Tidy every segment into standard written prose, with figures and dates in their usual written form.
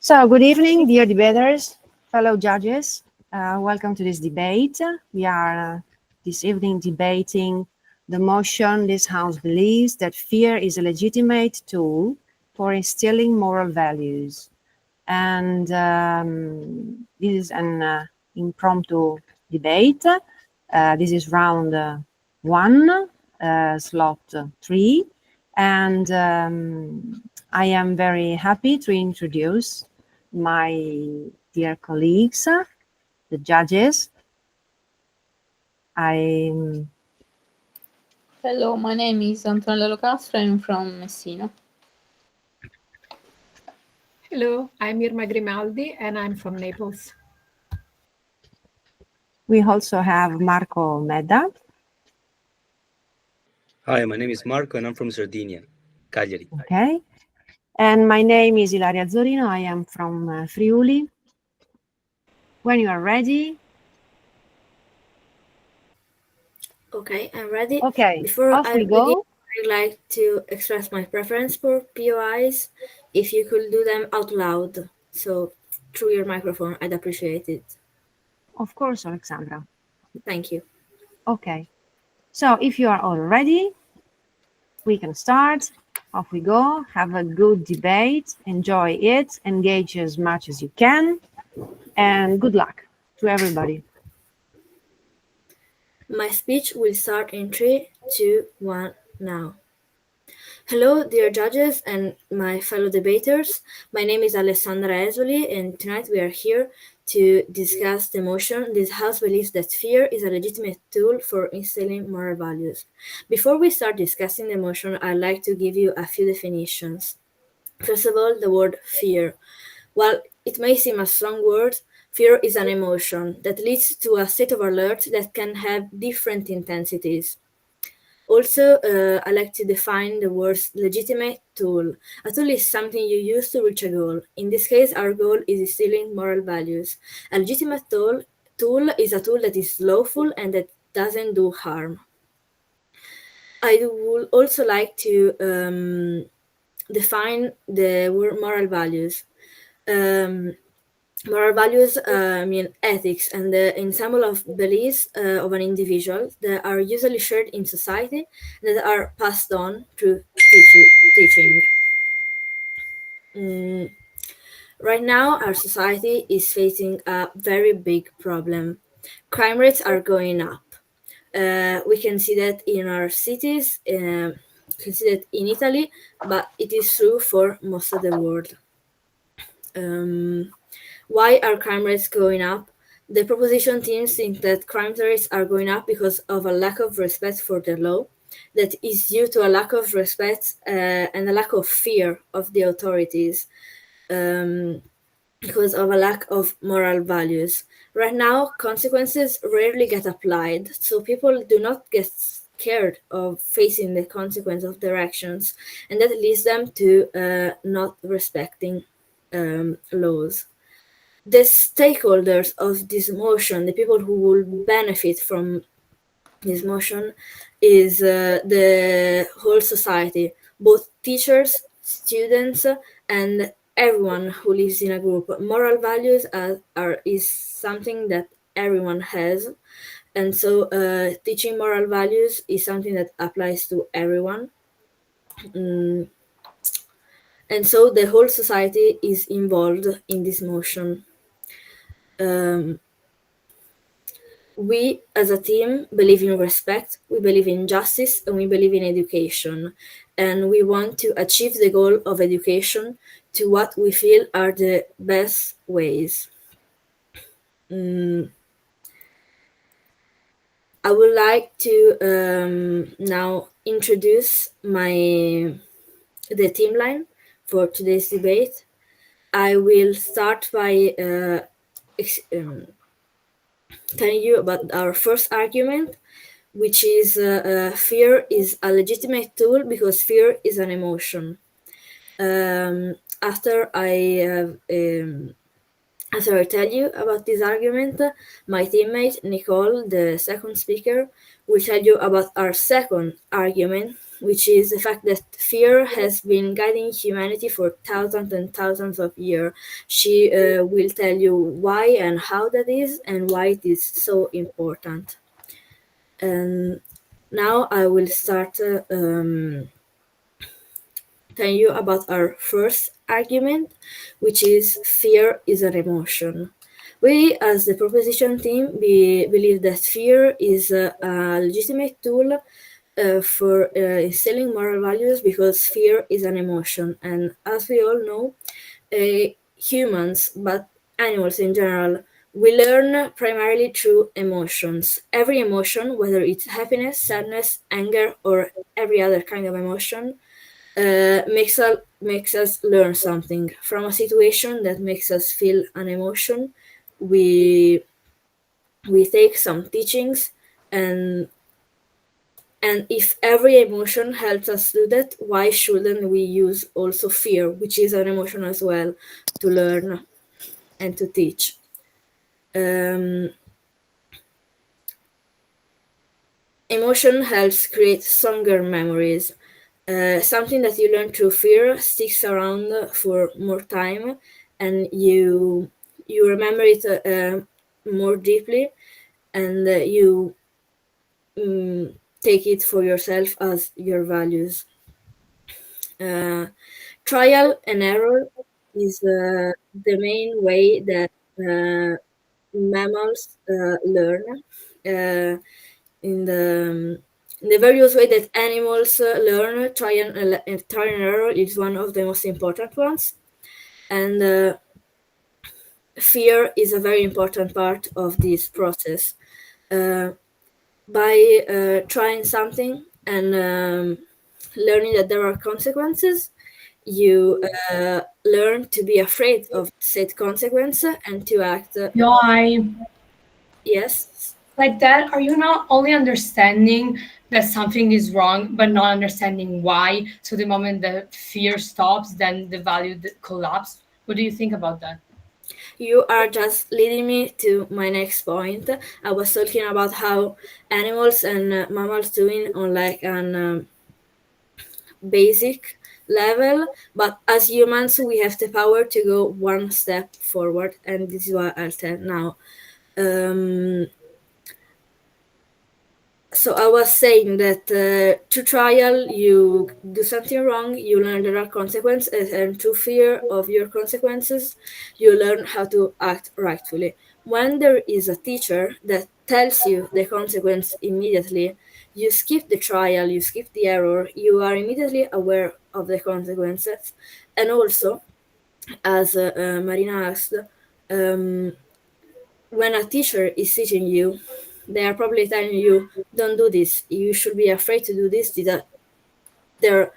So, good evening, dear debaters, fellow judges. Welcome to this debate. We are this evening debating the motion this House believes that fear is a legitimate tool for instilling moral values. And this is an impromptu debate. This is round 1, slot 3. And I am very happy to introduce my dear colleagues, the judges. Hello, my name is Antonelli. I'm from Messina. Hello, I'm Irma Grimaldi and I'm from Naples. We also have Marco Medda. Hi, my name is Marco and I'm from Sardinia, Cagliari. Okay. And my name is Ilaria Zorino. I am from Friuli. When you are ready. Okay, I'm ready. Okay, Before off we go. I'd like to express my preference for POIs. If you could do them out loud, so through your microphone, I'd appreciate it. Of course, Alexandra. Thank you. Okay. So if you are all ready, we can start. Off we go. Have a good debate. Enjoy it. Engage as much as you can. And good luck to everybody. My speech will start in 3, 2, 1, now. Hello, dear judges and my fellow debaters. My name is Alessandra Esoli, and tonight we are here to discuss the motion this House believes that fear is a legitimate tool for instilling moral values. Before we start discussing the motion, I'd like to give you a few definitions. First of all, the word fear. While it may seem a strong word, fear is an emotion that leads to a state of alert that can have different intensities. Also, I like to define the word legitimate tool. A tool is something you use to reach a goal. In this case, our goal is instilling moral values. A legitimate tool is a tool that is lawful and that doesn't do harm. I would also like to define the word moral values. Moral values mean ethics and the ensemble of beliefs of an individual that are usually shared in society that are passed on through teaching. Right now, our society is facing a very big problem. Crime rates are going up. We can see that in our cities, we can see that in Italy, but it is true for most of the world. Why are crime rates going up? The proposition teams think that crime rates are going up because of a lack of respect for the law, that is due to a lack of respect and a lack of fear of the authorities, because of a lack of moral values. Right now, consequences rarely get applied, so people do not get scared of facing the consequence of their actions, and that leads them to not respecting laws. The stakeholders of this motion, the people who will benefit from this motion, is the whole society, both teachers, students, and everyone who lives in a group. Moral values is something that everyone has, and so teaching moral values is something that applies to everyone. And so the whole society is involved in this motion. We as a team believe in respect, we believe in justice, and we believe in education. And we want to achieve the goal of education to what we feel are the best ways. I would like to now introduce the team line for today's debate. I will start by telling you about our first argument, which is fear is a legitimate tool because fear is an emotion. After I tell you about this argument, my teammate Nicole, the second speaker, will tell you about our second argument, which is the fact that fear has been guiding humanity for thousands and thousands of years. She will tell you why and how that is and why it is so important. And now I will start telling you about our first argument, which is fear is an emotion. We, as the proposition team, believe that fear is a legitimate tool for instilling moral values because fear is an emotion. And as we all know, humans, but animals in general, we learn primarily through emotions. Every emotion, whether it's happiness, sadness, anger, or every other kind of emotion, makes us learn something. From a situation that makes us feel an emotion, we take some teachings, and if every emotion helps us do that, why shouldn't we use also fear, which is an emotion as well, to learn and to teach? Emotion helps create stronger memories. Something that you learn through fear sticks around for more time, and you remember it more deeply, and you take it for yourself as your values. Trial and error is the main way that mammals learn. In the various way that animals learn, trial and error is one of the most important ones, and fear is a very important part of this process. By trying something and learning that there are consequences, you learn to be afraid of said consequence and to act. Yes. Like that, are you not only understanding that something is wrong, but not understanding why? So the moment the fear stops, then the value collapses. What do you think about that? You are just leading me to my next point. I was talking about how animals and mammals doing on like an basic level, but as humans we have the power to go one step forward, and this is what I'll tell now. So I was saying that to trial, you do something wrong, you learn there are consequences, and through fear of your consequences, you learn how to act rightfully. When there is a teacher that tells you the consequence immediately, you skip the trial, you skip the error, you are immediately aware of the consequences. And also, as Marina asked, when a teacher is teaching you, they are probably telling you, don't do this, you should be afraid to do this, there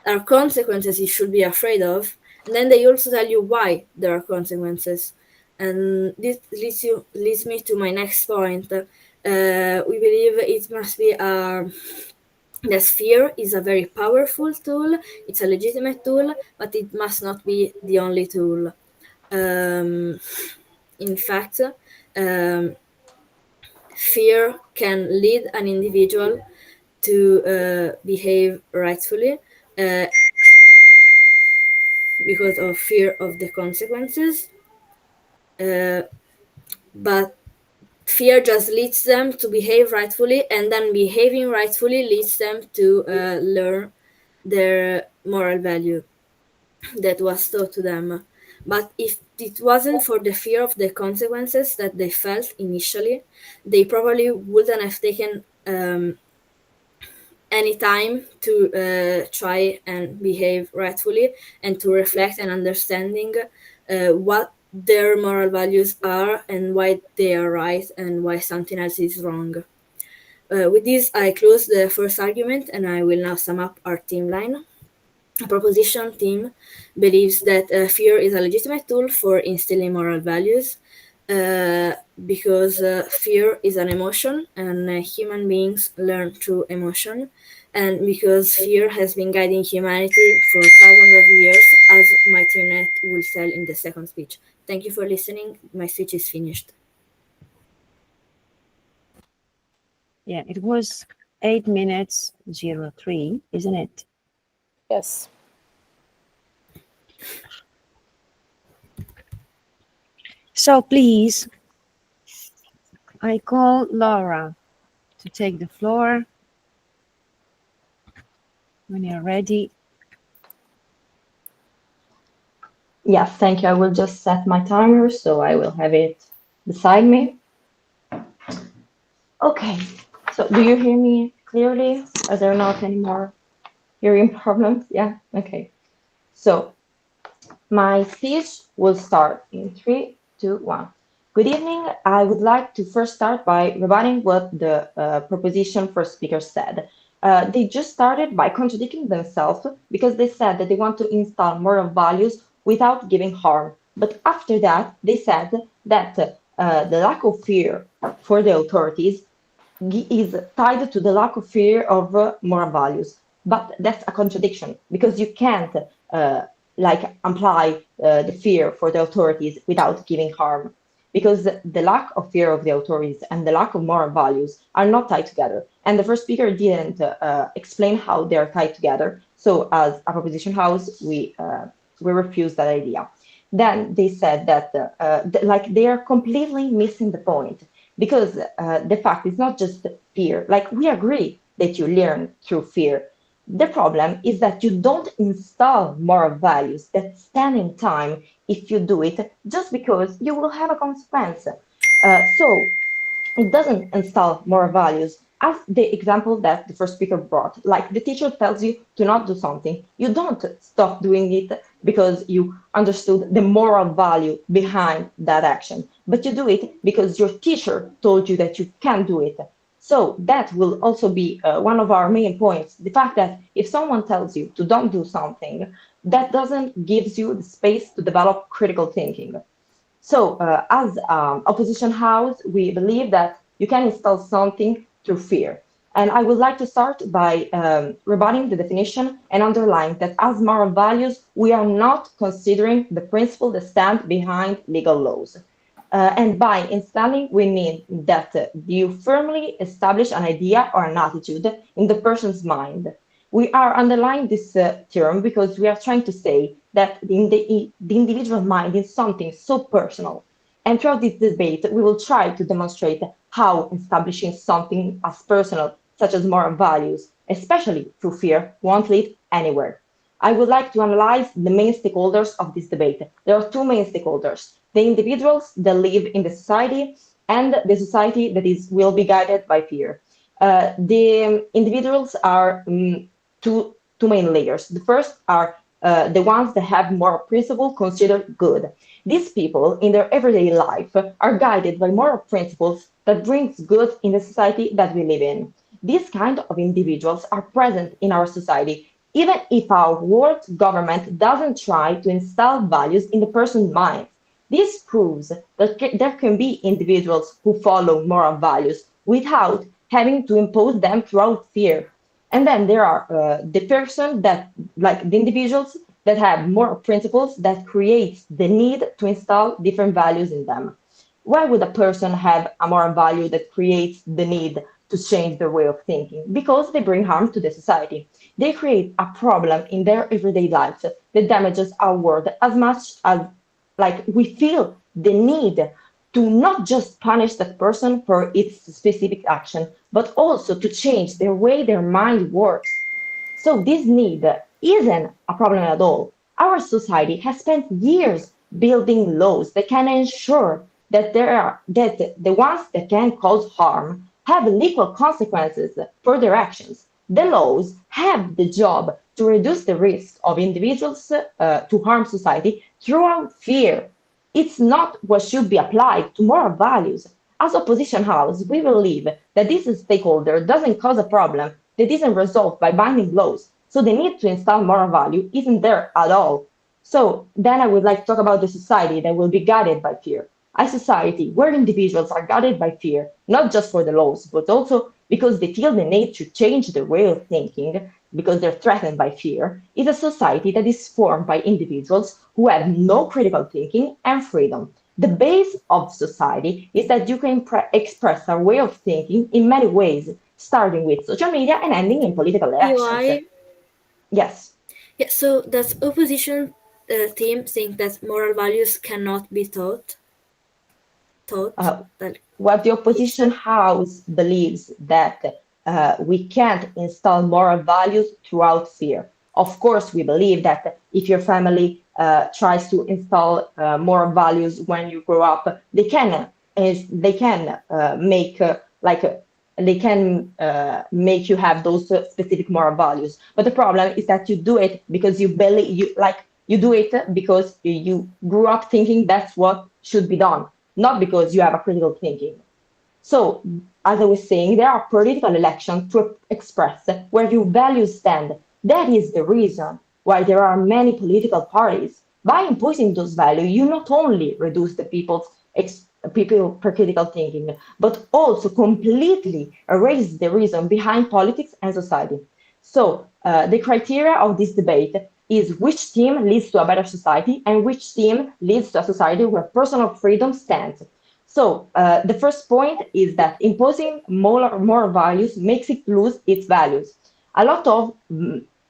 are consequences you should be afraid of, and then they also tell you why there are consequences. And this leads me to my next point. We believe it must be that fear is a very powerful tool, it's a legitimate tool, but it must not be the only tool. In fact, fear can lead an individual to behave rightfully because of fear of the consequences. But fear just leads them to behave rightfully, and then behaving rightfully leads them to learn their moral value that was taught to them. But if it wasn't for the fear of the consequences that they felt initially, they probably wouldn't have taken any time to try and behave rightfully and to reflect and understanding what their moral values are and why they are right and why something else is wrong. With this, I close the first argument, and I will now sum up our team line. A proposition team believes that fear is a legitimate tool for instilling moral values because fear is an emotion, and human beings learn through emotion, and because fear has been guiding humanity for thousands of years, as my teammate will tell in the second speech. Thank you for listening. My speech is finished. Yeah, it was 8 minutes 03, isn't it? Yes. So please, I call Laura to take the floor when you're ready. Yes, thank you. I will just set my timer so I will have it beside me. Okay, so do you hear me clearly? Are there not any more hearing problems? Yeah, okay. So my speech will start in 3, 2, 1. Good evening. I would like to first start by rebutting what the proposition first speaker said. They just started by contradicting themselves because they said that they want to install moral values without giving harm. But after that, they said that the lack of fear for the authorities is tied to the lack of fear of moral values. But that's a contradiction because you can't like apply the fear for the authorities without giving harm, because the lack of fear of the authorities and the lack of moral values are not tied together. And the first speaker didn't explain how they are tied together. So as a proposition house, we refuse that idea. Then they said that like they are completely missing the point, because the fact is not just fear. Like, we agree that you learn through fear. The problem is that you don't install moral values that stand in time if you do it, just because you will have a consequence. So it doesn't install moral values. As the example that the first speaker brought, like the teacher tells you to not do something, you don't stop doing it because you understood the moral value behind that action, but you do it because your teacher told you that you can do it. So that will also be one of our main points. The fact that if someone tells you to don't do something, that doesn't gives you the space to develop critical thinking. So as opposition house, we believe that you can install something through fear. And I would like to start by rebutting the definition and underline that as moral values, we are not considering the principle that stand behind legal laws. And by installing, we mean that you firmly establish an idea or an attitude in the person's mind. We are underlying this term because we are trying to say that the individual mind is something so personal. And throughout this debate, we will try to demonstrate how establishing something as personal, such as moral values, especially through fear, won't lead anywhere. I would like to analyze the main stakeholders of this debate. There are two main stakeholders: the individuals that live in the society and the society that will be guided by fear. The individuals are two main layers. The first are the ones that have moral principle considered good. These people in their everyday life are guided by moral principles that brings good in the society that we live in. These kind of individuals are present in our society, even if our world government doesn't try to install values in the person's mind. This proves that there can be individuals who follow moral values without having to impose them throughout fear. And then there are the person that, like the individuals that have moral principles that creates the need to install different values in them. Why would a person have a moral value that creates the need to change their way of thinking? Because they bring harm to the society. They create a problem in their everyday lives that damages our world as much as like we feel the need to not just punish that person for its specific action, but also to change the way their mind works. So this need isn't a problem at all. Our society has spent years building laws that can ensure that the ones that can cause harm have legal consequences for their actions. The laws have the job to reduce the risk of individuals to harm society throughout fear. It's not what should be applied to moral values. As opposition house, we believe that this stakeholder doesn't cause a problem that isn't resolved by binding laws. So the need to install moral value isn't there at all. So then I would like to talk about the society that will be guided by fear. A society where individuals are guided by fear, not just for the laws, but also because they feel the need to change their way of thinking, because they're threatened by fear, is a society that is formed by individuals who have no critical thinking and freedom. The base of society is that you can express our way of thinking in many ways, starting with social media and ending in political elections. POI? Yes. Yeah, so does opposition team think that moral values cannot be taught? Like, What the opposition house believes that we can't install moral values throughout fear. Of course, we believe that if your family tries to install moral values when you grow up, they can make make you have those specific moral values. But the problem is that you do it because you do it because you grew up thinking that's what should be done, not because you have a critical thinking. So, as I was saying, there are political elections to express where your values stand. That is the reason why there are many political parties. By imposing those values, you not only reduce the people per critical thinking, but also completely erase the reason behind politics and society. So, the criteria of this debate is which team leads to a better society and which team leads to a society where personal freedom stands. So the first point is that imposing moral values makes it lose its values. A lot of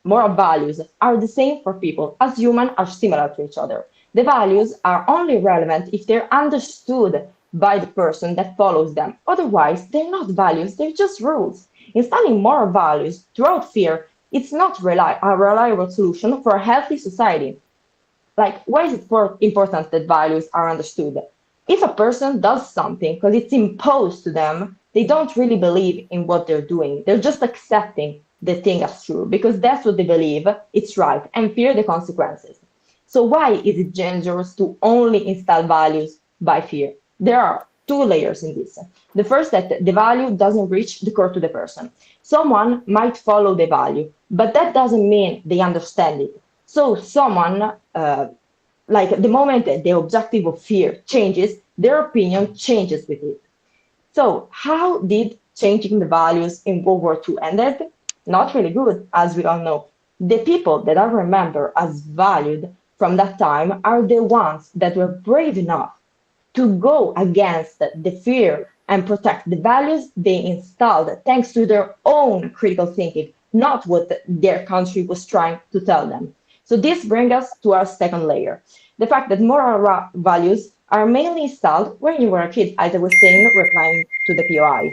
moral values are the same for people, as humans are similar to each other. The values are only relevant if they're understood by the person that follows them. Otherwise, they're not values, they're just rules. Installing moral values throughout fear, it's not a reliable solution for a healthy society. Like, why is it important that values are understood? If a person does something because it's imposed to them, they don't really believe in what they're doing. They're just accepting the thing as true because that's what they believe, it's right, and fear the consequences. So why is it dangerous to only install values by fear? There are two layers in this. The first, that the value doesn't reach the core to the person. Someone might follow the value, but that doesn't mean they understand it. So someone, like the moment that the objective of fear changes, their opinion changes with it. So how did changing the values in World War II ended? Not really good, as we all know. The people that I remember as valued from that time are the ones that were brave enough to go against the fear and protect the values they installed thanks to their own critical thinking, not what their country was trying to tell them. So this brings us to our second layer, the fact that moral values are mainly installed when you were a kid, as I was saying, replying to the POI.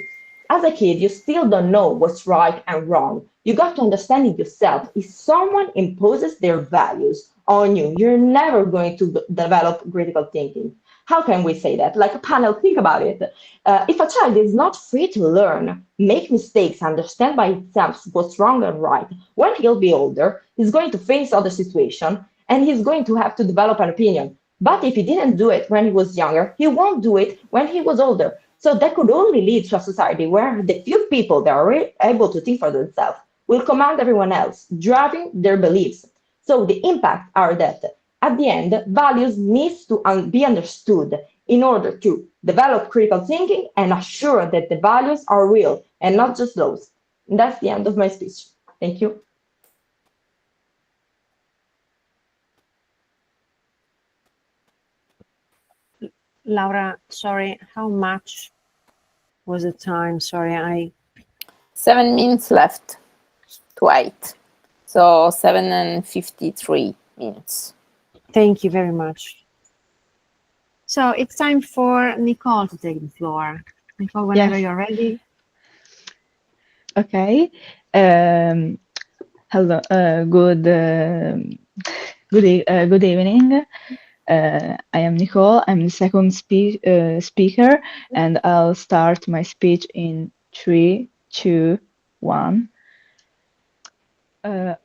As a kid, you still don't know what's right and wrong. You got to understand it yourself. If someone imposes their values on you, you're never going to develop critical thinking. How can we say that? Like a panel, think about it. If a child is not free to learn, make mistakes, understand by himself what's wrong and right, when he'll be older, he's going to face other situations and he's going to have to develop an opinion. But if he didn't do it when he was younger, he won't do it when he was older. So that could only lead to a society where the few people that are able to think for themselves will command everyone else, driving their beliefs. So the impact are that at the end, values needs to be understood in order to develop critical thinking and assure that the values are real and not just those. And that's the end of my speech. Thank you. Laura, sorry, how much was the time? Sorry, 7 minutes left to 8. So 7 and 53 minutes. Thank you very much. So it's time for Nicole to take the floor. Nicole, whenever you're ready. Okay. Hello. Good evening. I am Nicole. I'm the second speaker, and I'll start my speech in 3, 2, 1.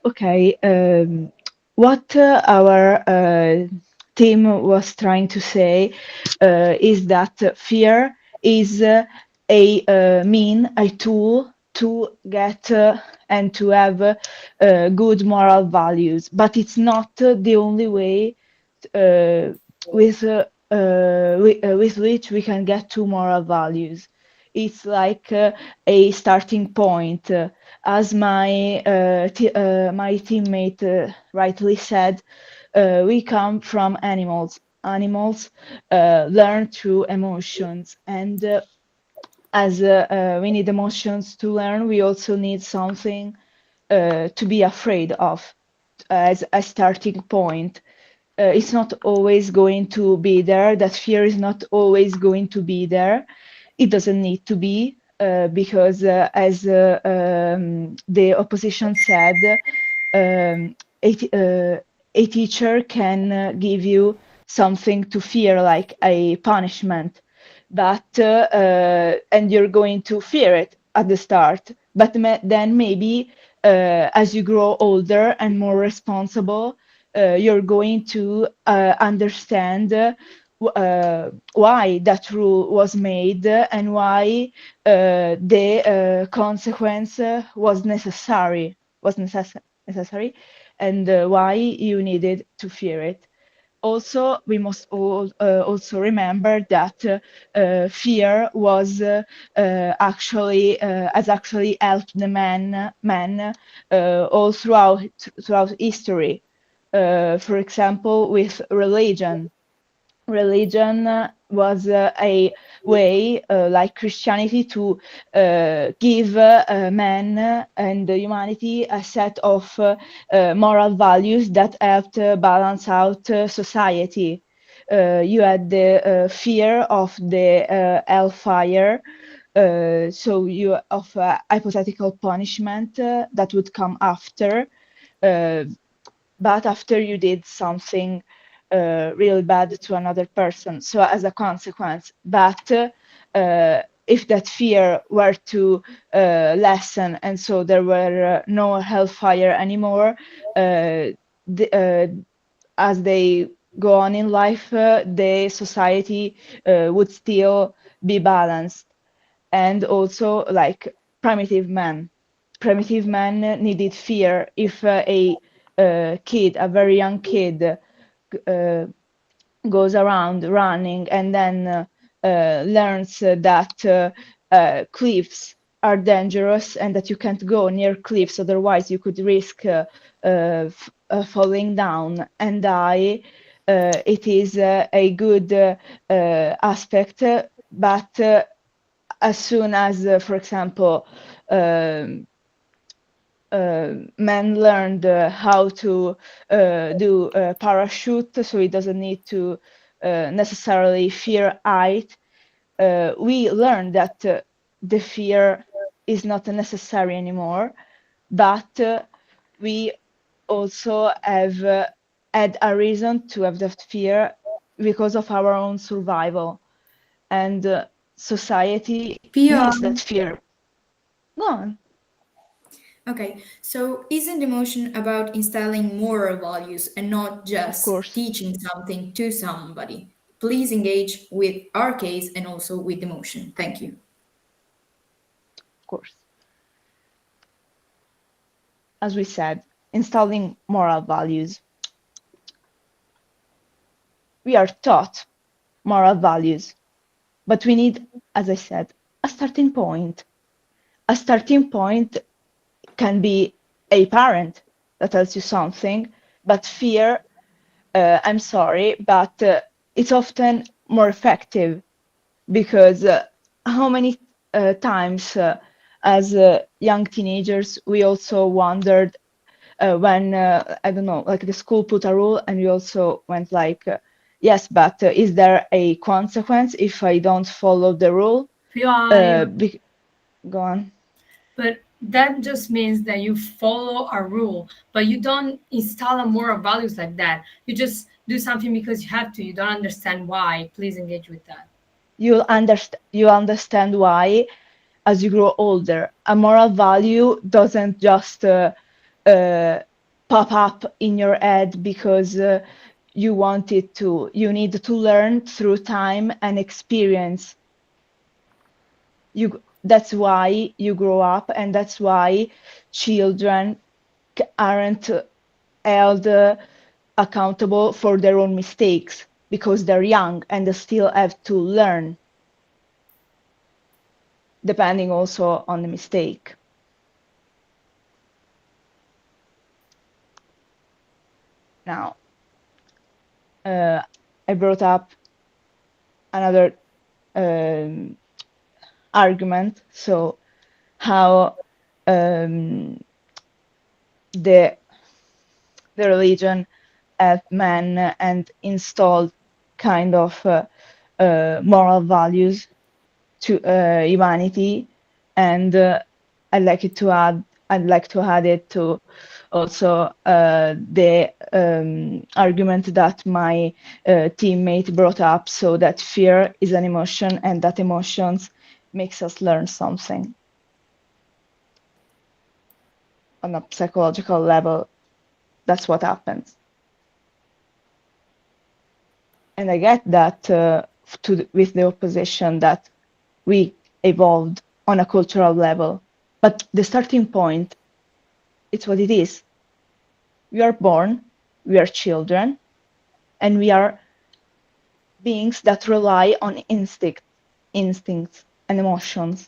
Okay. What our team was trying to say is that fear is a tool to get and to have good moral values, but it's not the only way with which we can get to moral values. It's like a starting point. As my teammate rightly said, we come from animals. Animals learn through emotions, and as we need emotions to learn, we also need something to be afraid of as a starting point. It's not always going to be there. That fear is not always going to be there. It doesn't need to be, because as the opposition said, a teacher can give you something to fear, like a punishment, but and you're going to fear it at the start, but then maybe as you grow older and more responsible, you're going to understand why that rule was made and why the consequence was necessary, and why you needed to fear it. Also, we must also remember that fear was actually has actually helped the men all throughout history. For example, with religion. Religion was a way, like Christianity, to give men and humanity a set of moral values that helped balance out society. You had the fear of the hellfire, so you of hypothetical punishment that would come after, but after you did something really bad to another person, so as a consequence. But if that fear were to lessen, and so there were no hellfire anymore, as they go on in life, the society would still be balanced. And also, like primitive man needed fear. If a kid, a very young kid, goes around running and then learns that cliffs are dangerous and that you can't go near cliffs, otherwise you could risk falling down and die. It is a good aspect, but as soon as, for example, men learned how to do parachute, so he doesn't need to necessarily fear height. We learned that the fear is not necessary anymore, but we also have had a reason to have that fear because of our own survival, and society Pia. needs that fear. Go on. Okay, so isn't emotion about instilling moral values and not just course. teaching something to somebody? Please engage with our case and also with emotion. Thank you. Of course. As we said, installing moral values. We are taught moral values, but we need, as I said, a starting point. A starting point can be a parent that tells you something, but fear, I'm sorry, but it's often more effective, because how many times as young teenagers we also wondered when I don't know, like the school put a rule and we also went like, yes, but is there a consequence if I don't follow the rule? Go on. But that just means that you follow a rule, but you don't install a moral values like that. You just do something because you have to. You don't understand why. Please engage with that. You understand why as you grow older. A moral value doesn't just pop up in your head because you want it to. You need to learn through time and experience. That's why you grow up, and that's why children aren't held accountable for their own mistakes, because they're young and they still have to learn, depending also on the mistake. Now, I brought up another argument, so how the religion helped man and installed kind of moral values to humanity, and I'd like to add it to also the argument that my teammate brought up, so that fear is an emotion and that emotions makes us learn something on a psychological level. That's what happens. And I get that with the opposition that we evolved on a cultural level, but the starting point, it's what it is. We are born, we are children, and we are beings that rely on instincts and emotions.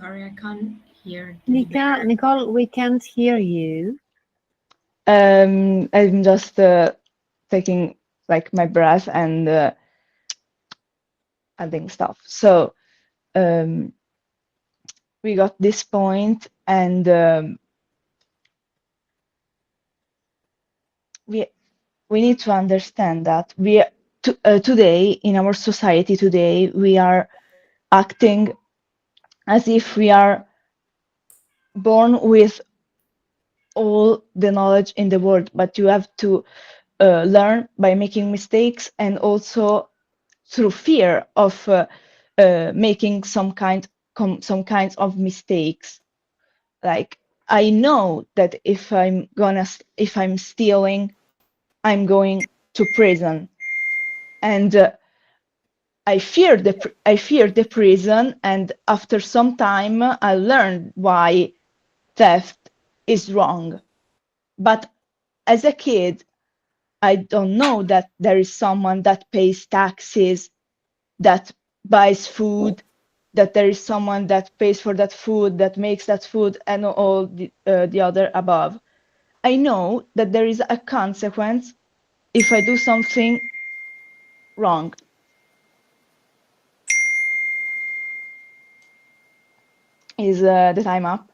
Sorry, I can't hear. the debate. Nicole, we can't hear you. I'm just taking like my breath and adding stuff. So we got this point, and we need to understand that today in our society today we are acting as if we are born with all the knowledge in the world, but you have to learn by making mistakes, and also through fear of making some kinds of mistakes. Like, I know that if I'm stealing, I'm going to prison, and I fear the prison. And after some time, I learned why theft is wrong. But as a kid, I don't know that there is someone that pays taxes, that buys food, that there is someone that pays for that food, that makes that food, and all the other above. I know that there is a consequence if I do something wrong. Is the time up?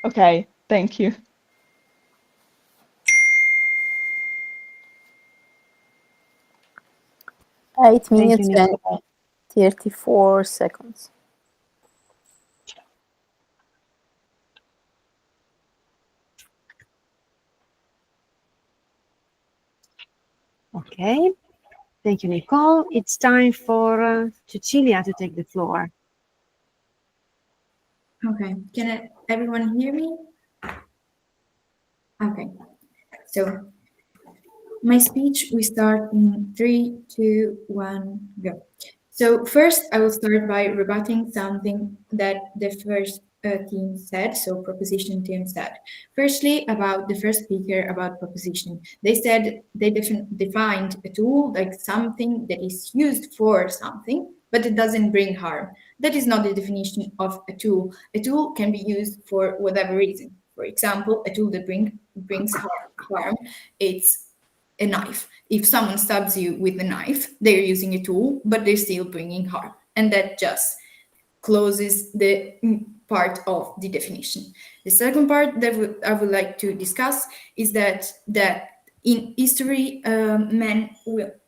Okay, thank you. 8 Thank you, minutes and Nicole. 34 seconds. Okay. Thank you, Nicole. It's time for Cecilia to take the floor. Okay, can everyone hear me? Okay, so my speech, we start in 3, 2, 1, go. So first, I will start by rebutting something that the first team said, so proposition team said. Firstly, about the first speaker about proposition. They said they defined a tool like something that is used for something, but it doesn't bring harm. That is not the definition of a tool. A tool can be used for whatever reason. For example, a tool that brings harm, it's a knife. If someone stabs you with a knife, they're using a tool, but they're still bringing harm. And that just closes the part of the definition. The second part that I would like to discuss is that in history, men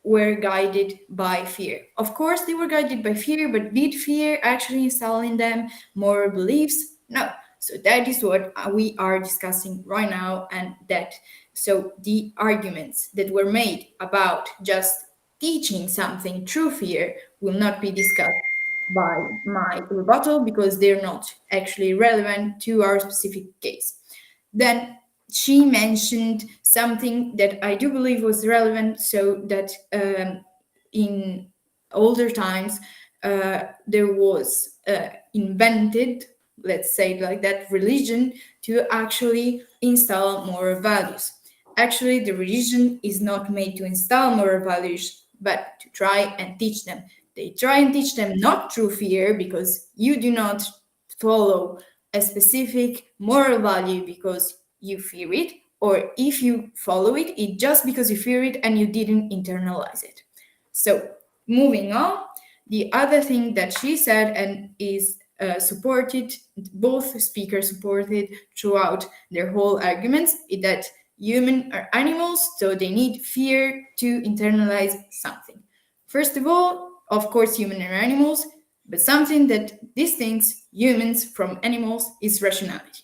were guided by fear. Of course, they were guided by fear, but did fear actually install in them moral beliefs? No. So that is what we are discussing right now, and so the arguments that were made about just teaching something through fear will not be discussed by my rebuttal because they're not actually relevant to our specific case. Then she mentioned something that I do believe was relevant, so that in older times there was invented let's say it like that, religion to actually install moral values. Actually, the religion is not made to install moral values, but to try and teach them. They try and teach them not through fear, because you do not follow a specific moral value because you fear it, or if you follow it, it's just because you fear it and you didn't internalize it. So, moving on, the other thing that she said and is supported, both speakers supported throughout their whole arguments, is that humans are animals, so they need fear to internalize something. First of all, of course, humans are animals, but something that distinguishes humans from animals is rationality.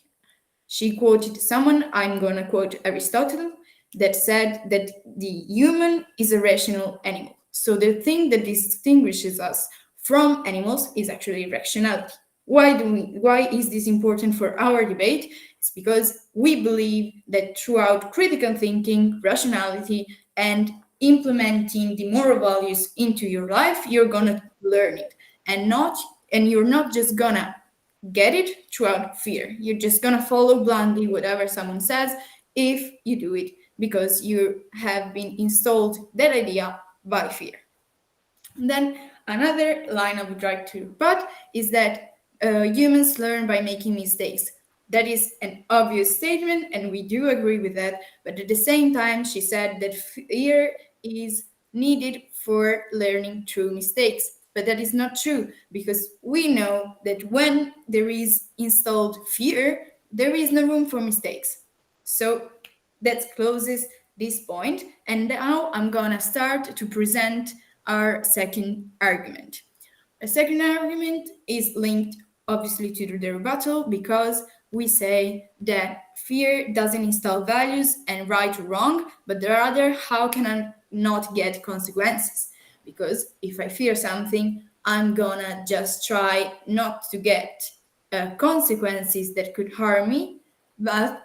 She quoted someone, I'm going to quote Aristotle, that said that the human is a rational animal. So the thing that distinguishes us from animals is actually rationality. Why is this important for our debate? It's because we believe that throughout critical thinking, rationality, and implementing the moral values into your life, you're gonna learn it, and you're not just gonna get it throughout fear. You're just gonna follow blindly whatever someone says if you do it because you have been installed that idea by fear. And then another line I would like to rebut is that humans learn by making mistakes. That is an obvious statement, and we do agree with that. But at the same time, she said that fear is needed for learning through mistakes. But that is not true, because we know that when there is installed fear, there is no room for mistakes. So that closes this point. And now I'm gonna start to present our second argument. A second argument is linked obviously to the rebuttal, because we say that fear doesn't install values and right or wrong, but rather how can I not get consequences? Because if I fear something, I'm gonna just try not to get consequences that could harm me, but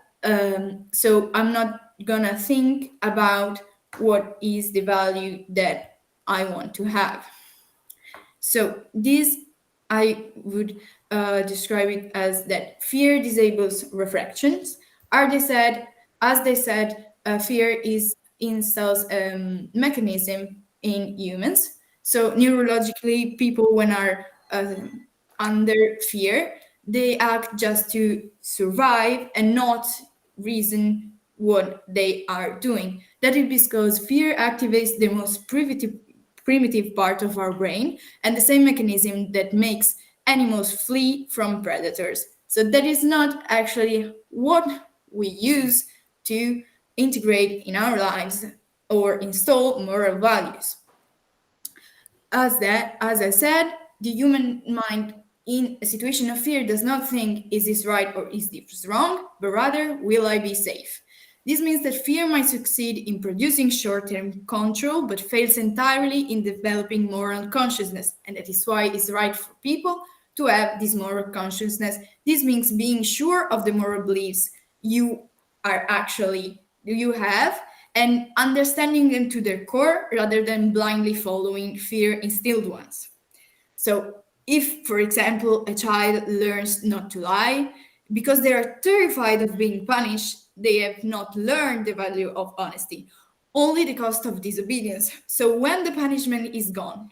so I'm not gonna think about what is the value that I want to have. So this I would describe it as that fear disables reflections. As they said, fear installs a mechanism in humans. So neurologically, people when are under fear, they act just to survive and not reason what they are doing. That is because fear activates the most primitive part of our brain, and the same mechanism that makes animals flee from predators. So that is not actually what we use to integrate in our lives or install moral values. As I said, the human mind in a situation of fear does not think, is this right or is this wrong, but rather, will I be safe? This means that fear might succeed in producing short-term control, but fails entirely in developing moral consciousness. And that is why it's right for people to have this moral consciousness. This means being sure of the moral beliefs you have, and understanding them to their core rather than blindly following fear-instilled ones. So if, for example, a child learns not to lie, because they are terrified of being punished, they have not learned the value of honesty, only the cost of disobedience. So when the punishment is gone,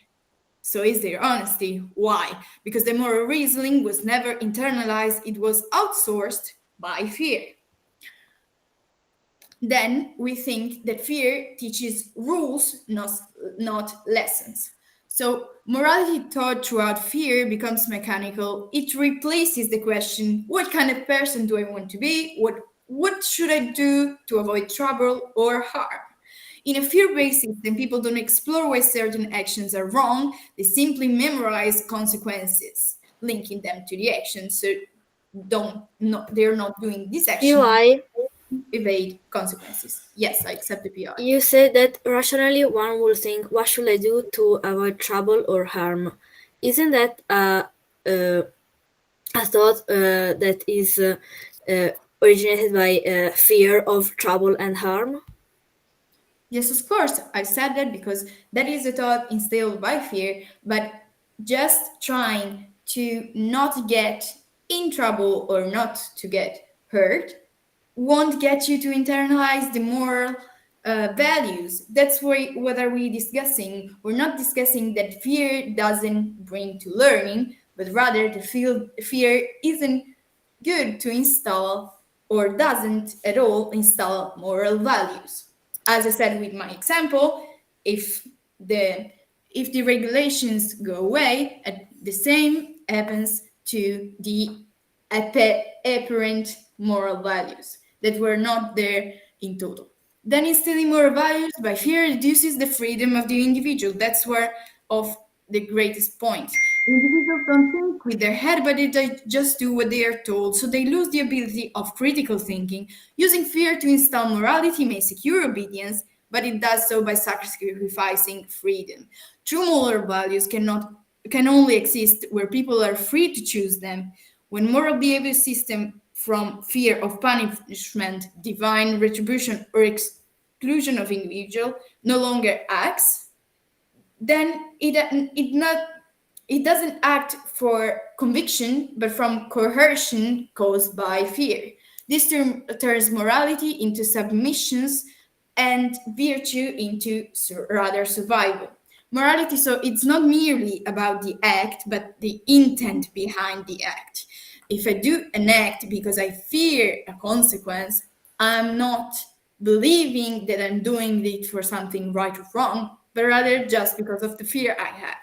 so is their honesty. Why? Because the moral reasoning was never internalized, it was outsourced by fear. Then we think that fear teaches rules, not lessons. So morality taught throughout fear becomes mechanical. It replaces the question, what kind of person do I want to be? What should I do to avoid trouble or harm? In a fear-based system, people don't explore why certain actions are wrong. They simply memorize consequences, linking them to the action. So they're not doing this action. UI, Evade consequences. Yes, I accept the PR. you said that rationally one will think, what should I do to avoid trouble or harm? Isn't that a thought that is originated by fear of trouble and harm? Yes, of course. I said that because that is a thought instilled by fear, but just trying to not get in trouble or not to get hurt won't get you to internalize the moral values. That's why what are we discussing? We're not discussing that fear doesn't bring to learning, but rather the fear isn't good to install or doesn't at all install moral values. As I said with my example, if the regulations go away, the same happens to the apparent moral values that were not there in total. Then instilling moral values by fear reduces the freedom of the individual. That's where of the greatest point. Individuals don't think with their head, but they just do what they are told, so they lose the ability of critical thinking. Using fear to install morality may secure obedience, but it does so by sacrificing freedom. True moral values can only exist where people are free to choose them. When moral behavior system from fear of punishment, divine retribution, or exclusion of individual no longer acts, then it doesn't act for conviction, but from coercion caused by fear. This turns morality into submissions and virtue into rather survival. Morality, so it's not merely about the act, but the intent behind the act. If I do an act because I fear a consequence, I'm not believing that I'm doing it for something right or wrong, but rather just because of the fear I have.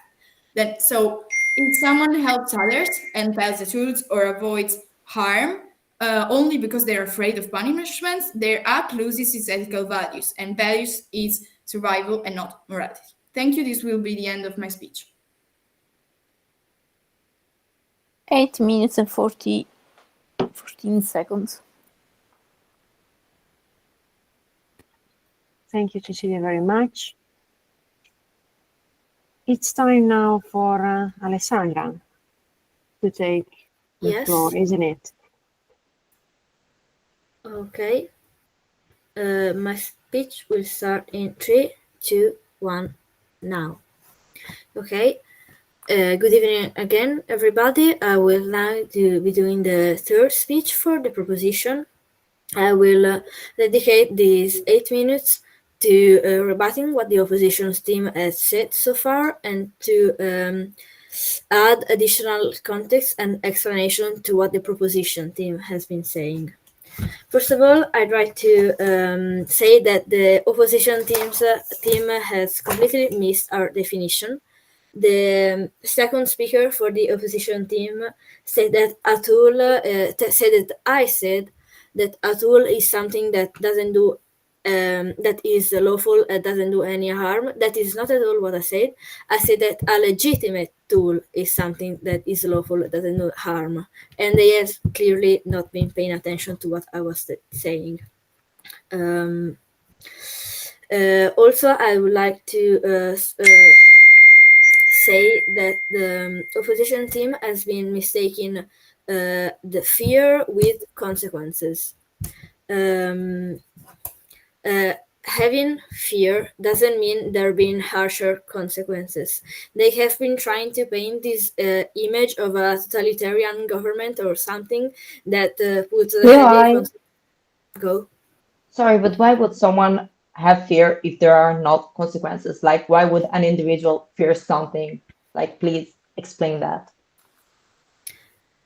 So if someone helps others and tells the truth or avoids harm only because they're afraid of punishments, their act loses its ethical values, and values is survival and not morality. Thank you. This will be the end of my speech. 8 minutes and 14 seconds. Thank you, Cecilia, very much. It's time now for Alessandra to take the floor, isn't it? Okay. My speech will start in 3, 2, 1, now. Okay. Good evening again, everybody. I will now be doing the third speech for the proposition. I will dedicate these 8 minutes to rebutting what the opposition's team has said so far and to add additional context and explanation to what the proposition team has been saying. First of all, I'd like to say that the opposition team has completely missed our definition. The second speaker for the opposition team said that a tool I said that a tool is something that doesn't do that is lawful and doesn't do any harm. That is not at all what I said. I said that a legitimate tool is something that is lawful and doesn't do harm, and they have clearly not been paying attention to what I was saying. Also, I would like to say that the opposition team has been mistaking the fear with consequences. Having fear doesn't mean there being harsher consequences. They have been trying to paint this image of a totalitarian government or something that puts Go. Sorry, but why would someone have fear if there are not consequences? Like, why would an individual fear something? Like, please explain that.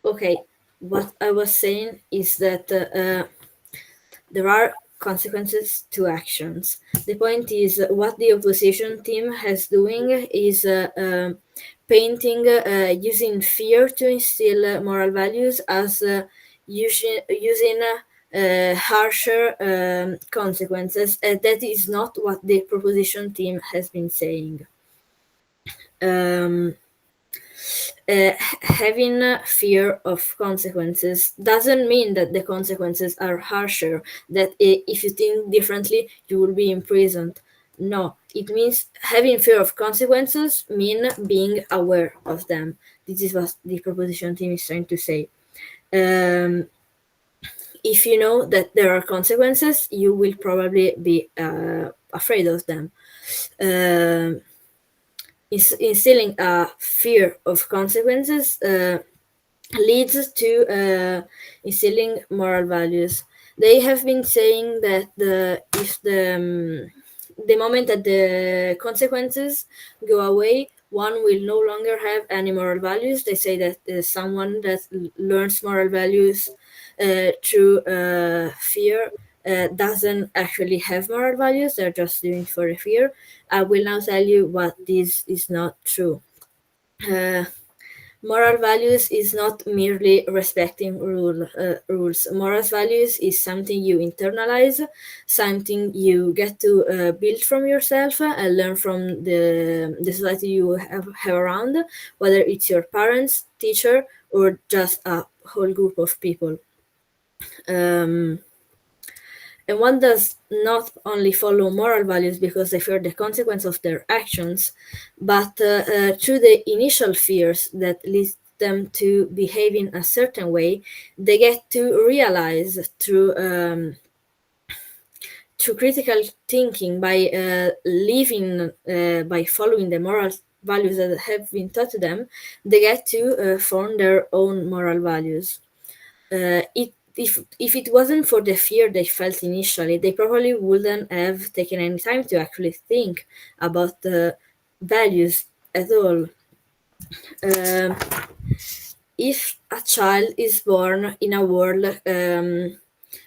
Okay, what I was saying is that there are consequences to actions. The point is what the opposition team has doing is painting using fear to instill moral values as using harsher consequences. That is not what the proposition team has been saying. Having fear of consequences doesn't mean that the consequences are harsher, that if you think differently, you will be imprisoned. No, it means having fear of consequences mean being aware of them. This is what the proposition team is trying to say. If you know that there are consequences, you will probably be afraid of them. Instilling a fear of consequences leads to instilling moral values. They have been saying that if the moment that the consequences go away, one will no longer have any moral values. They say that someone that learns moral values through fear doesn't actually have moral values. They're just doing it for fear. I will now tell you what this is not true. Moral values is not merely respecting rules. Moral values is something you internalize, something you get to build from yourself and learn from the society you have around, whether it's your parents, teacher, or just a whole group of people. And one does not only follow moral values because they fear the consequence of their actions, but through the initial fears that lead them to behave in a certain way, they get to realize through critical thinking, by by following the moral values that have been taught to them, they get to form their own moral values. If it wasn't for the fear they felt initially, they probably wouldn't have taken any time to actually think about the values at all. If a child is born in a world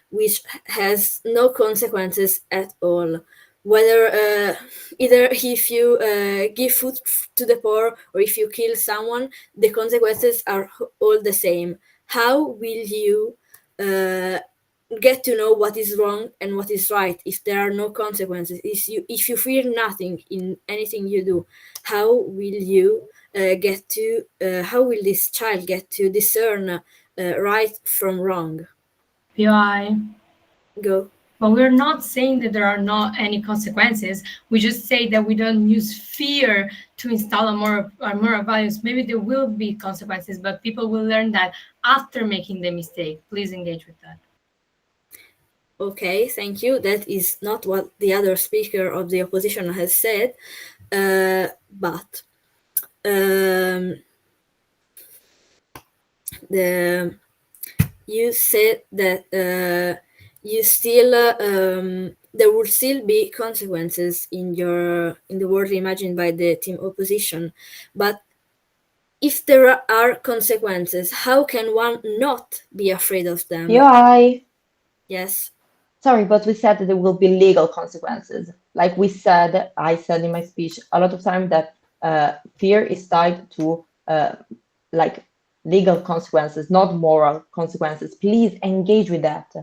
which has no consequences at all, whether either if you give food to the poor or if you kill someone, the consequences are all the same. How will you get to know what is wrong and what is right if there are no consequences? If you fear nothing in anything you do, how will you how will this child get to discern right from wrong? PI. Go. But we're not saying that there are not any consequences. We just say that we don't use fear to install our moral values. Maybe there will be consequences, but people will learn that after making the mistake. Please engage with that. Okay, thank you. That is not what the other speaker of the opposition has said, but you said that you still there will still be consequences in the world imagined by the team opposition, but if there are consequences, how can one not be afraid of them? PI. Yes. Sorry, but we said that there will be legal consequences. Like I said in my speech, a lot of time that fear is tied to like legal consequences, not moral consequences. Please engage with that.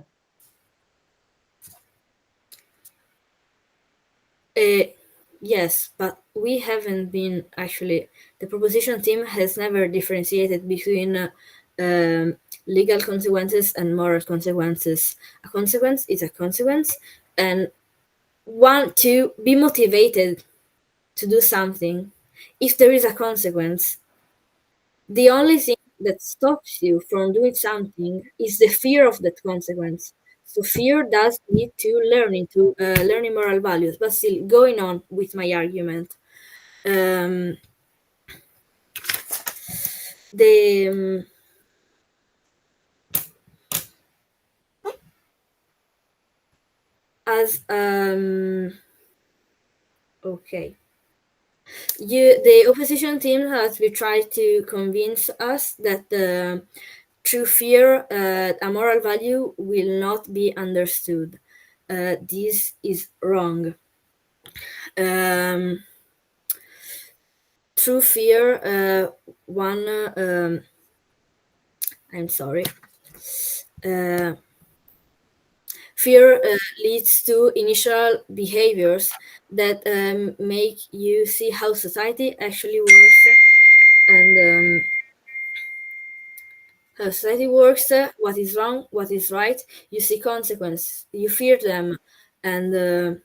Yes, but we haven't been actually. The proposition team has never differentiated between legal consequences and moral consequences. A consequence is a consequence, and want to be motivated to do something. If there is a consequence, the only thing that stops you from doing something is the fear of that consequence. So fear does lead to learning moral values. But still, going on with my argument, okay. The opposition team has been trying to convince us that through fear, a moral value will not be understood. This is wrong. Through fear, I'm sorry. Fear leads to initial behaviors that make you see how society actually works and how society works, what is wrong, what is right. You see consequences, you fear them, and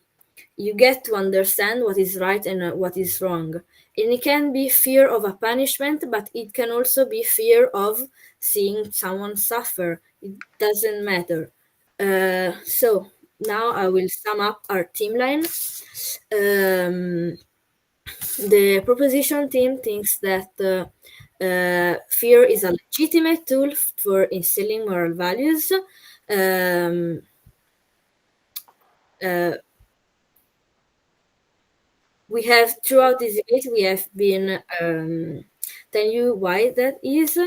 you get to understand what is right and what is wrong. And it can be fear of a punishment, but it can also be fear of seeing someone suffer. It doesn't matter. So now I will sum up our team line. The proposition team thinks that Fear is a legitimate tool for instilling moral values. We have, throughout this debate, we have been telling you why that is,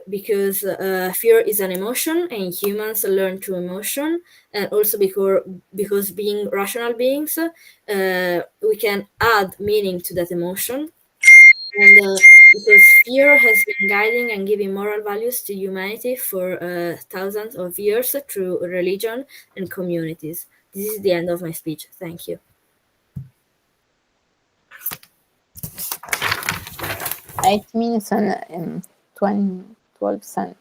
because fear is an emotion and humans learn through emotion, and also because being rational beings, we can add meaning to that emotion, and because fear has been guiding and giving moral values to humanity for thousands of years through religion and communities. This is the end of my speech. Thank you. 8 minutes and 12 seconds.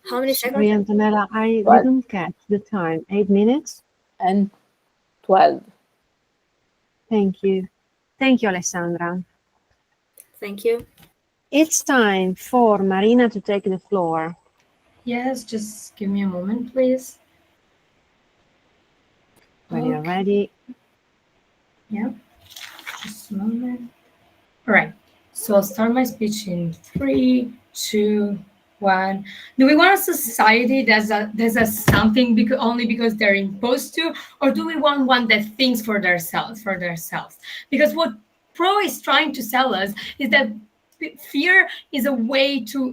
How many Sorry, seconds? Antonella, I What? didn't catch the time. 8 minutes? And 12. Thank you. Thank you, Alessandra. Thank you. It's time for Marina to take the floor. Yes, just give me a moment, please. When you're Okay. ready. Yeah, just a moment. All right, so I'll start my speech in 3, 2, 1. Do we want a society that does something only because they're imposed to, or do we want one that thinks for themselves? Because what Pro is trying to sell us is that fear is a way to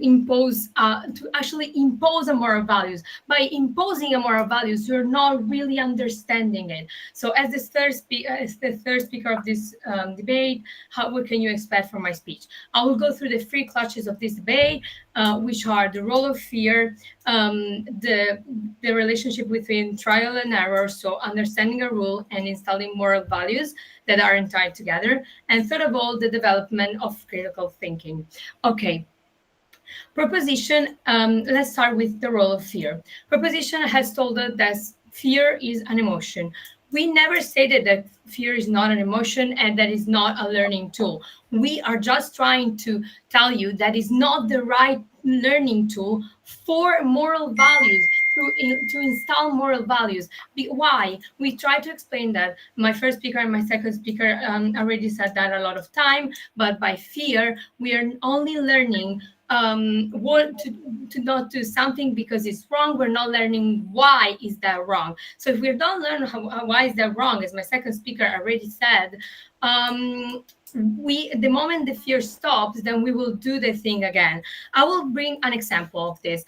actually impose a moral values. By imposing a moral values, you're not really understanding it. So as the third speaker of this debate, what can you expect from my speech? I will go through the 3 clutches of this debate, which are the role of fear, the relationship between trial and error, so understanding a rule and installing moral values that are tied together, and third of all, the development of critical thinking. Okay. Proposition, let's start with the role of fear. Proposition has told us that fear is an emotion. We never stated that fear is not an emotion and that is not a learning tool. We are just trying to tell you that is not the right learning tool for moral values, to install moral values. Why? We try to explain that. My first speaker and my second speaker already said that a lot of time, but by fear, we are only learning what to not do something because it's wrong. We're not learning why is that wrong. So if we don't learn why is that wrong, as my second speaker already said, the moment the fear stops, then we will do the thing again. I will bring an example of this.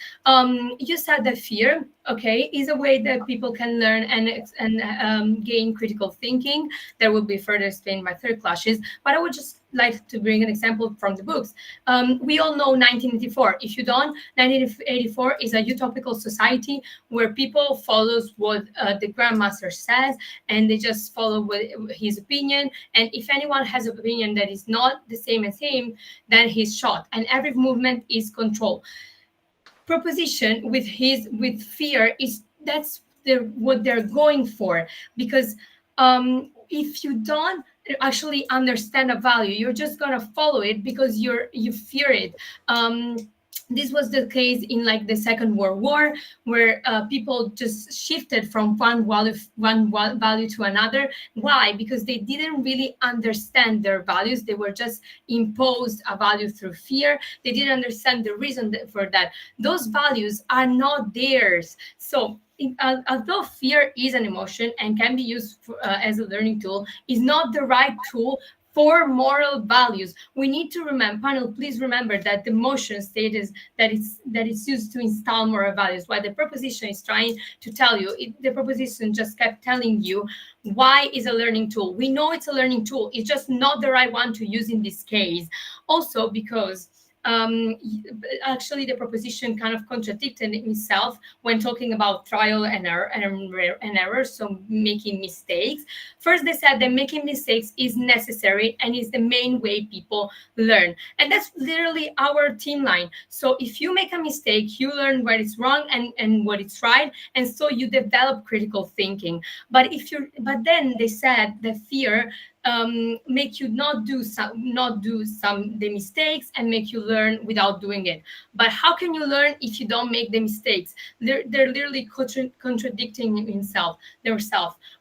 You said that fear, okay, is a way that people can learn and gain critical thinking. That will be further explained by third classes, but I would just like to bring an example from the books. We all know 1984. If you don't, 1984 is a utopical society where people follows what the grandmaster says, and they just follow his opinion. And if anyone has an opinion that is not the same as him, then he's shot. And every movement is controlled. Proposition with fear is what they're going for, because if you don't actually understand a value, you're just gonna follow it because you fear it. This was the case in like the Second World War, where people just shifted from one value to another. Why? Because they didn't really understand their values. They were just imposed a value through fear. They didn't understand the reason for that. Those values are not theirs. So although fear is an emotion and can be used as a learning tool, is not the right tool for moral values. We need to remember, panel, please remember that the motion state is that it's used to install moral values. While the proposition is trying to tell you, the proposition just kept telling you why is a learning tool. We know it's a learning tool. It's just not the right one to use in this case. Also because actually the proposition kind of contradicted itself when talking about trial and error, so making mistakes. First, they said that making mistakes is necessary and is the main way people learn, and that's literally our team line. So if you make a mistake, you learn where it's wrong and what it's right, and so you develop critical thinking. But then they said that fear make you not do the mistakes and make you learn without doing it. But how can you learn if you don't make the mistakes? They're literally contradicting themselves.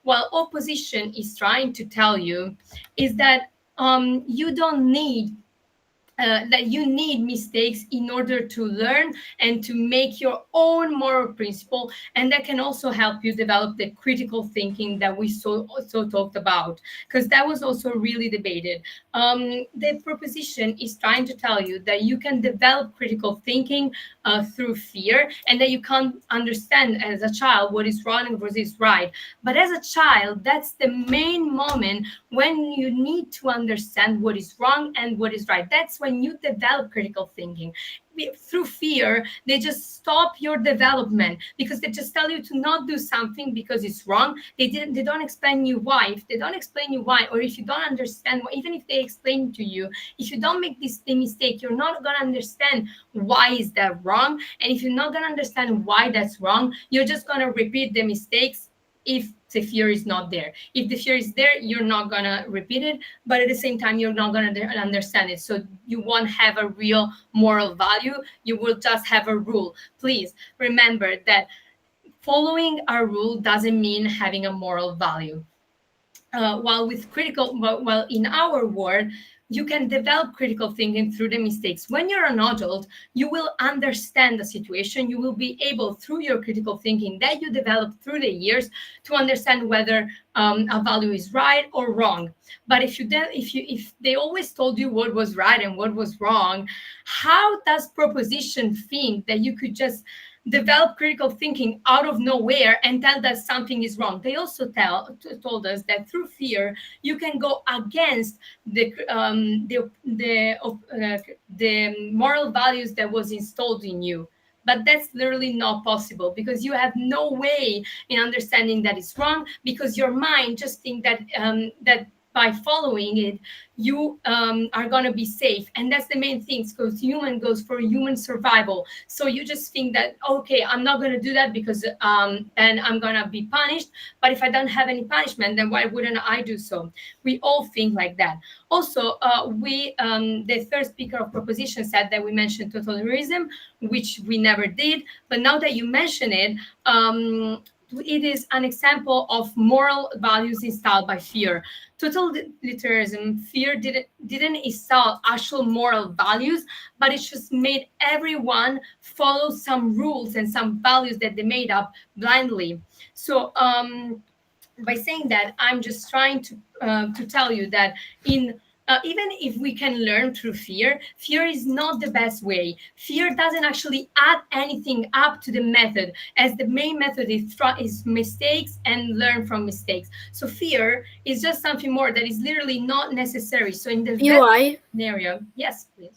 What opposition is trying to tell you is that you don't need that you need mistakes in order to learn and to make your own moral principle, and that can also help you develop the critical thinking that we also talked about, because that was also really debated. The proposition is trying to tell you that you can develop critical thinking through fear, and that you can't understand as a child what is wrong and what is right. But as a child, that's the main moment when you need to understand what is wrong and what is right. That's when you develop critical thinking. Through fear, they just stop your development, because they just tell you to not do something because it's wrong. They don't explain you why. If they don't explain you why, or if you don't understand, even if they explain to you, if you don't make the mistake, you're not going to understand why is that wrong. And if you're not going to understand why that's wrong, you're just going to repeat the mistakes. If the fear is not there, if the fear is there, you're not gonna repeat it, but at the same time you're not gonna understand it, so you won't have a real moral value. You will just have a rule. Please remember that following a rule doesn't mean having a moral value. While in our world, you can develop critical thinking through the mistakes. When you're an adult, you will understand the situation. You will be able, through your critical thinking that you develop through the years, to understand whether a value is right or wrong. But if they always told you what was right and what was wrong, how does proposition think that you could just develop critical thinking out of nowhere and tell that something is wrong? They also told us that through fear you can go against the moral values that was installed in you. But that's literally not possible, because you have no way in understanding that it's wrong, because your mind just think that that by following it, you are going to be safe. And that's the main thing, because human goes for human survival. So you just think that, okay, I'm not going to do that because then I'm going to be punished. But if I don't have any punishment, then why wouldn't I do so? We all think like that. Also, the third speaker of proposition said that we mentioned totalitarianism, which we never did. But now that you mention it, it is an example of moral values installed by fear. Totalitarianism, fear didn't install actual moral values, but it just made everyone follow some rules and some values that they made up blindly. So by saying that, I'm just trying to tell you that even if we can learn through fear, fear is not the best way. Fear doesn't actually add anything up to the method, as the main method is mistakes and learn from mistakes. So fear is just something more that is literally not necessary. So in the scenario, yes, please.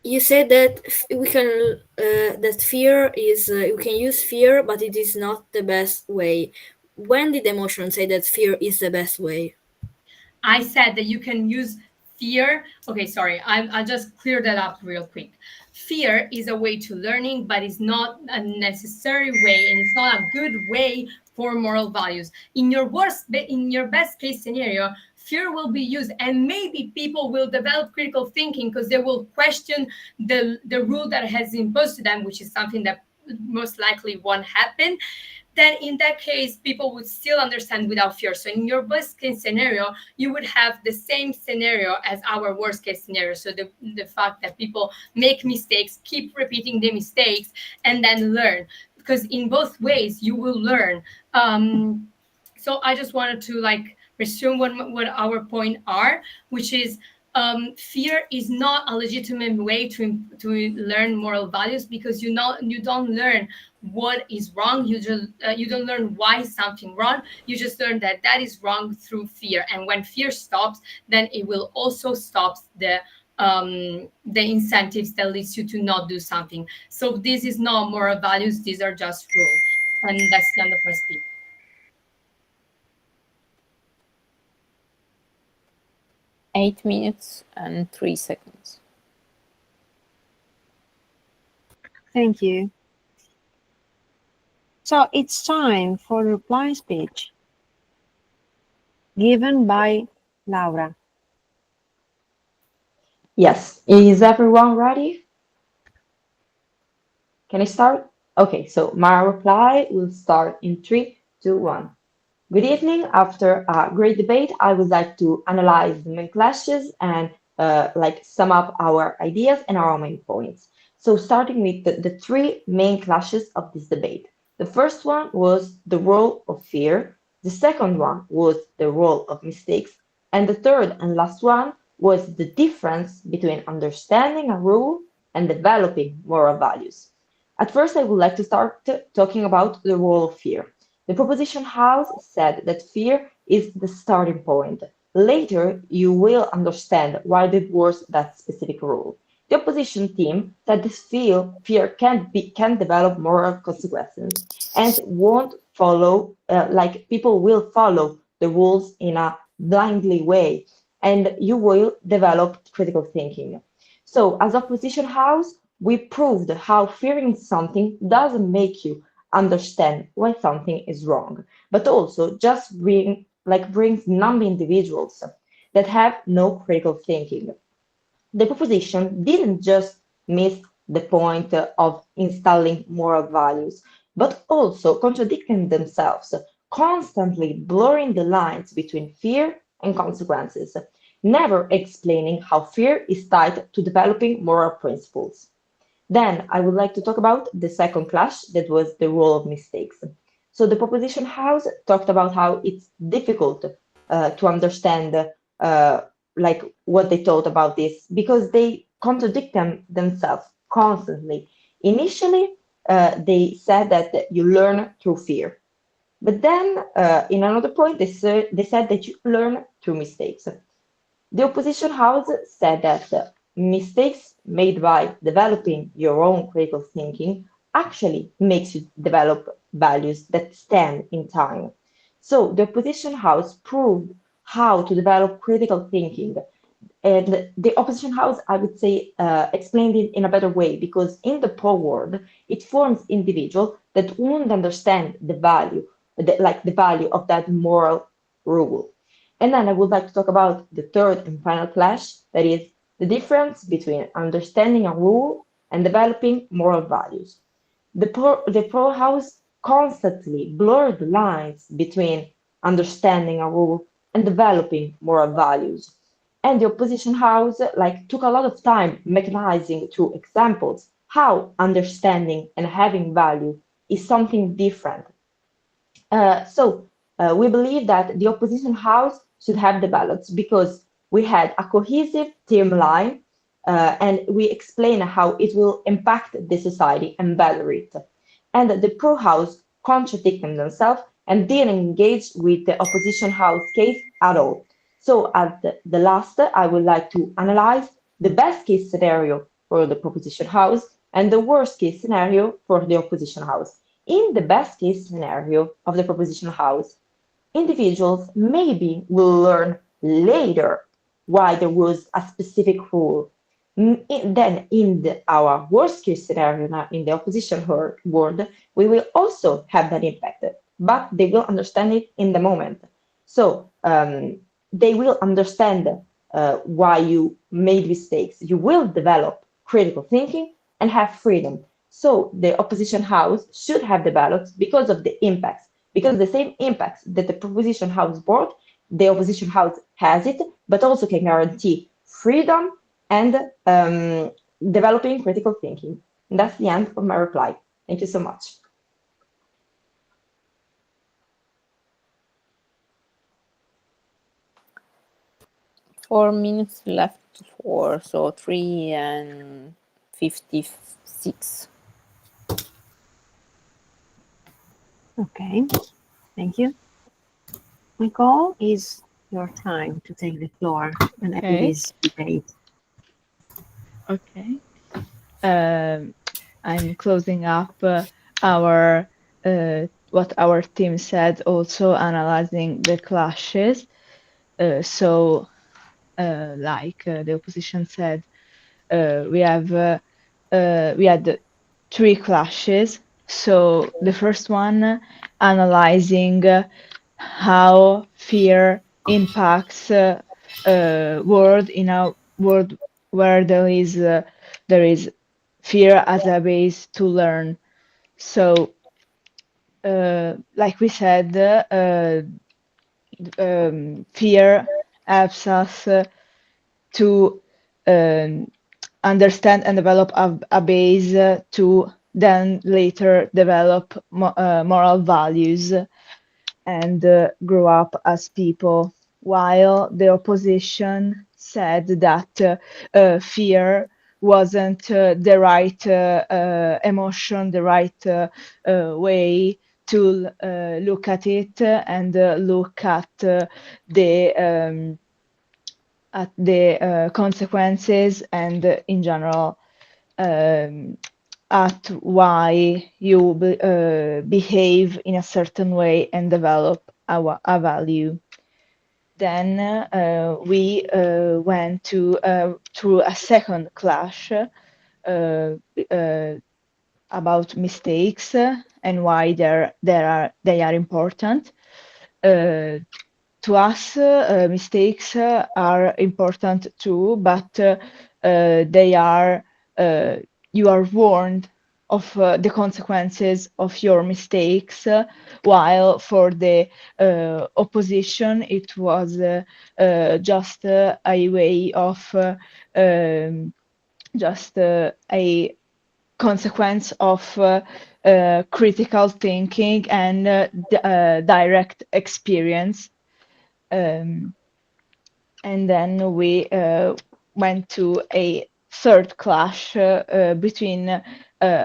You said that we can that fear is we can use fear, but it is not the best way. When did emotion say that fear is the best way? I said that you can use fear. Okay, sorry, I'll just clear that up real quick. Fear is a way to learning, but it's not a necessary way, and it's not a good way for moral values. In your best case scenario, fear will be used, and maybe people will develop critical thinking because they will question the rule that has imposed to them, which is something that most likely won't happen. Then in that case, people would still understand without fear. So in your best case scenario, you would have the same scenario as our worst case scenario. So the fact that people make mistakes, keep repeating the mistakes, and then learn. Because in both ways, you will learn. So I just wanted to resume what our point are, which is fear is not a legitimate way to learn moral values, because you don't learn what is wrong. You don't learn why something wrong. You just learn that is wrong through fear. And when fear stops, then it will also stop the incentives that leads you to not do something. So this is not moral values. These are just rules. And that's the end of my speech. Eight minutes and 3 seconds. Thank you. So it's time for reply speech given by Laura. Yes. Is everyone ready? Can I start? Okay, so my reply will start in 3, 2, 1. Good evening. After a great debate, I would like to analyze the main clashes and sum up our ideas and our main points. So starting with the three main clashes of this debate. The first one was the role of fear. The second one was the role of mistakes. And the third and last one was the difference between understanding a rule and developing moral values. At first, I would like to start talking about the role of fear. The proposition house said that fear is the starting point. Later, you will understand why there was that specific rule. The opposition team said this fear can develop moral consequences and won't follow, people will follow the rules in a blindly way, and you will develop critical thinking. So, as opposition house, we proved how fearing something doesn't make you understand why something is wrong, but also just brings numb individuals that have no critical thinking. The proposition didn't just miss the point of installing moral values, but also contradicting themselves, constantly blurring the lines between fear and consequences, never explaining how fear is tied to developing moral principles. Then I would like to talk about the second clash, that was the role of mistakes. So the proposition house talked about how it's difficult to understand what they thought about this because they contradict themselves constantly. Initially, they said that you learn through fear. But then in another point, they said that you learn through mistakes. The opposition house said that mistakes made by developing your own critical thinking actually makes you develop values that stand in time. So the opposition house proved how to develop critical thinking. And the opposition house, I would say, explained it in a better way because in the poor world, it forms individuals that won't understand the value, the value of that moral rule. And then I would like to talk about the third and final clash, that is the difference between understanding a rule and developing moral values. The pro house constantly blurred the lines between understanding a rule and developing moral values. And the opposition house took a lot of time mechanizing through examples how understanding and having value is something different. We believe that the opposition house should have developed because we had a cohesive team line and we explain how it will impact the society and better it. And the pro house contradicted themselves and didn't engage with the opposition house case at all. So at the last, I would like to analyze the best case scenario for the proposition house and the worst case scenario for the opposition house. In the best case scenario of the proposition house, individuals maybe will learn later why there was a specific rule. Then in our worst case scenario, now in the opposition world, we will also have that impact, but they will understand it in the moment. So they will understand why you made mistakes. You will develop critical thinking and have freedom. So the opposition house should have developed because of the impacts, because the same impacts that the proposition house brought, the opposition house has it, but also can guarantee freedom and developing critical thinking. And that's the end of my reply. Thank you so much. Four minutes left for, so 3:56. Okay, thank you. Nicole, is your time to take the floor and end this debate. Okay. I'm closing up our what our team said, also analyzing the clashes. The opposition said, we had three clashes. So the first one analyzing how fear impacts world in a world where there is fear as a base to learn. So like we said, fear helps us to understand and develop a base to then later develop moral values and grow up as people, while the opposition said that fear wasn't the right emotion, the right way to look at it and look at the consequences and in general at why you behave in a certain way and develop a value. Then we went through a second class about mistakes and why they are important. To us, mistakes are important too, but they are you are warned of the consequences of your mistakes, while for the opposition it was just a way of just a consequence of critical thinking and direct experience. And then we went to a third clash between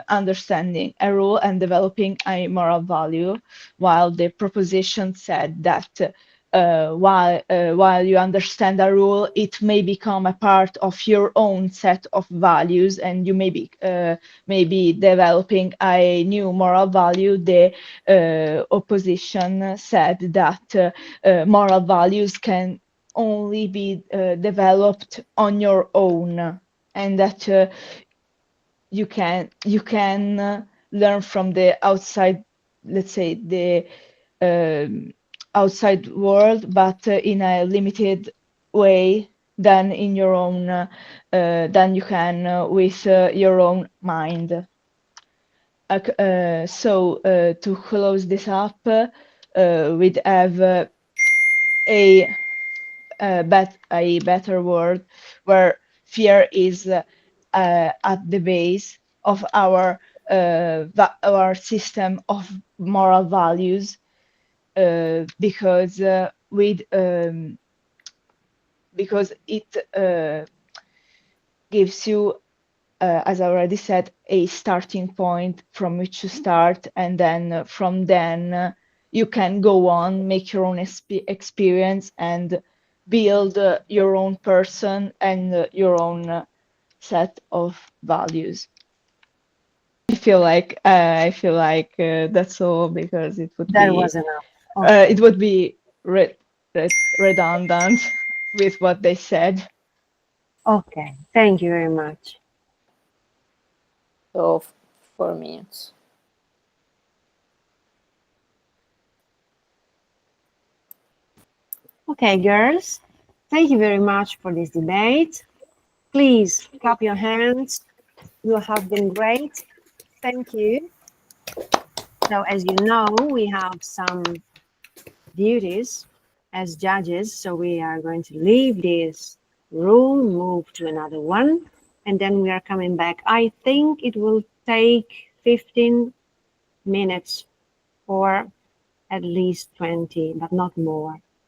understanding a rule and developing a moral value, while the proposition said that while you understand a rule, it may become a part of your own set of values, and you may be developing a new moral value. The opposition said that moral values can only be developed on your own, and that you can learn from the outside, let's say the outside world, but in a limited way than in your own than you can with your own mind. So to close this up, we'd have a better world where fear is at the base of our system of moral values, because it gives you, as I already said, a starting point from which to start, and then from then you can go on, make your own experience, and build your own person and your own set of values. I feel like that's all, because it would That be was enough. Okay. it would be redundant with what they said. Okay, thank you very much. So 4 minutes. Okay, girls, thank you very much for this debate. Please clap your hands. You have been great. Thank you. So as you know, we have some duties as judges. So we are going to leave this room, move to another one, and then we are coming back. I think it will take 15 minutes or at least 20, but not more.